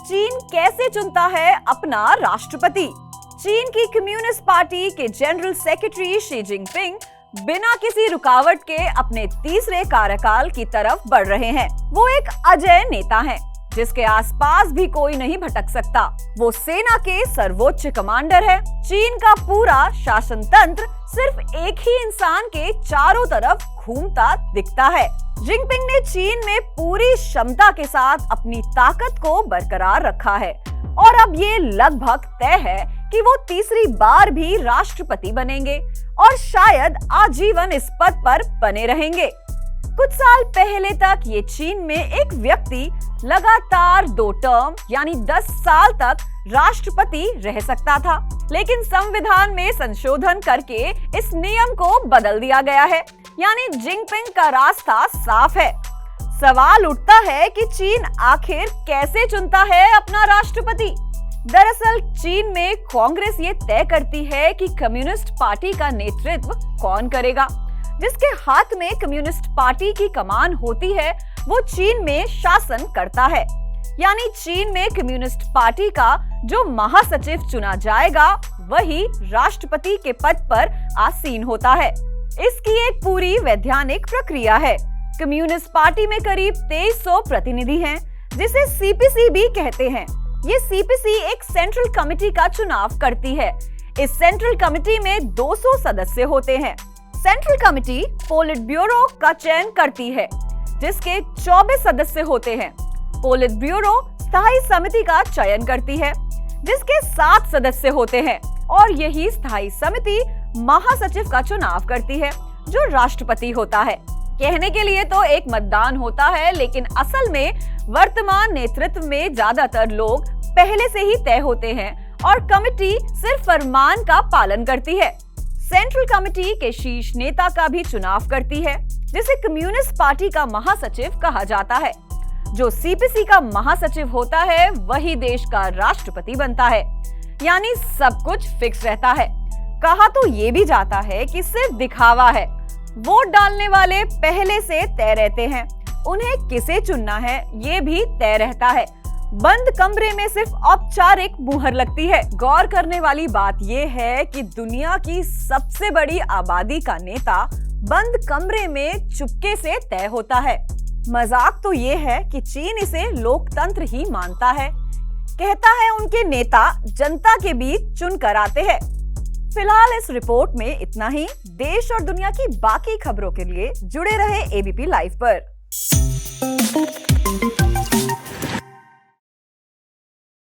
चीन कैसे चुनता है अपना राष्ट्रपति। चीन की कम्युनिस्ट पार्टी के जनरल सेक्रेटरी शी जिनपिंग बिना किसी रुकावट के अपने तीसरे कार्यकाल की तरफ बढ़ रहे हैं। वो एक अजेय नेता हैं, जिसके आसपास भी कोई नहीं भटक सकता। वो सेना के सर्वोच्च कमांडर है। चीन का पूरा शासन तंत्र सिर्फ एक ही इंसान के चारों तरफ घूमता दिखता है। जिनपिंग ने चीन में पूरी क्षमता के साथ अपनी ताकत को बरकरार रखा है और अब ये लगभग तय है कि वो तीसरी बार भी राष्ट्रपति बनेंगे और शायद आजीवन इस पद पर बने रहेंगे। कुछ साल पहले तक ये चीन में एक व्यक्ति लगातार 2 टर्म यानी 10 साल तक राष्ट्रपति रह सकता था, लेकिन संविधान में संशोधन करके इस नियम को बदल दिया गया है। यानी जिनपिंग का रास्ता साफ है। सवाल उठता है कि चीन आखिर कैसे चुनता है अपना राष्ट्रपति। दरअसल चीन में कांग्रेस ये तय करती है कि कम्युनिस्ट पार्टी का नेतृत्व कौन करेगा। जिसके हाथ में कम्युनिस्ट पार्टी की कमान होती है वो चीन में शासन करता है। यानी चीन में कम्युनिस्ट पार्टी का जो महासचिव चुना जाएगा वही राष्ट्रपति के पद पर आसीन होता है। इसकी एक पूरी वैधानिक प्रक्रिया है। कम्युनिस्ट पार्टी में करीब 2300 प्रतिनिधि हैं, जिसे सीपीसी भी कहते हैं। ये सीपीसी एक सेंट्रल कमेटी का चुनाव करती है। इस सेंट्रल कमेटी में 200 सदस्य होते हैं। सेंट्रल कमेटी पोलिट ब्यूरो का चयन करती है, जिसके 24 सदस्य होते हैं। पोलिट ब्यूरो स्थायी समिति का चयन करती है, जिसके 7 सदस्य होते हैं और यही स्थायी समिति महासचिव का चुनाव करती है, जो राष्ट्रपति होता है। कहने के लिए तो एक मतदान होता है, लेकिन असल में वर्तमान नेतृत्व में ज्यादातर लोग पहले से ही तय होते हैं और कमेटी सिर्फ फरमान का पालन करती है। सेंट्रल कमेटी के शीर्ष नेता का भी चुनाव करती है, जिसे कम्युनिस्ट पार्टी का महासचिव कहा जाता है। जो सीपीसी का महासचिव होता है वही देश का राष्ट्रपति बनता है। यानी सब कुछ फिक्स रहता है। कहा तो ये भी जाता है कि सिर्फ दिखावा है। वोट डालने वाले पहले से तय रहते हैं, उन्हें किसे चुनना है ये भी तय रहता है। बंद कमरे में सिर्फ औपचारिक मुहर लगती है। गौर करने वाली बात यह है कि दुनिया की सबसे बड़ी आबादी का नेता बंद कमरे में चुपके से तय होता है। मजाक तो ये है कि चीन इसे लोकतंत्र ही मानता है। कहता है उनके नेता जनता के बीच चुन कर आते हैं। फिलहाल इस रिपोर्ट में इतना ही। देश और दुनिया की बाकी खबरों के लिए जुड़े रहे एबीपी लाइव पर।